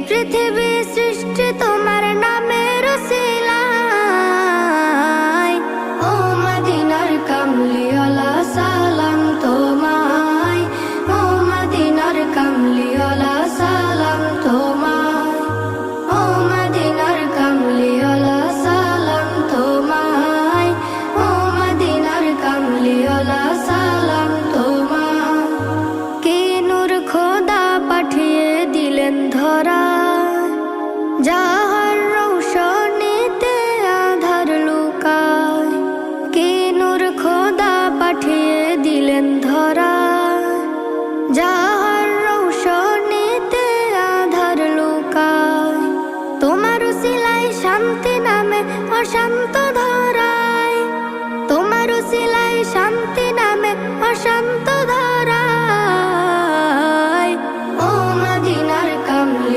পৃথিবী সৃষ্টি তোমার নামের উসিলায়। ও মদিনার কামলিওয়ালা সালাম তোমায়, ও মদিনার কামলিওয়ালা সালাম তোমায়, ও মদিনার কামলিওয়ালা সালাম তোমায়, ও মদিনার কামলিওয়ালা সালাম তোমায়। কে নূর খোদা পাঠিয়ে দিলেন ধরা, যাহার রৌশনীতে আধার লুকায়। কে নূর খোদা পাঠিয়ে দিলেন ধরা, যাহার রৌশনীতে আধার লুকায়। তোমার উসিলায় শান্তি নামে অশান্ত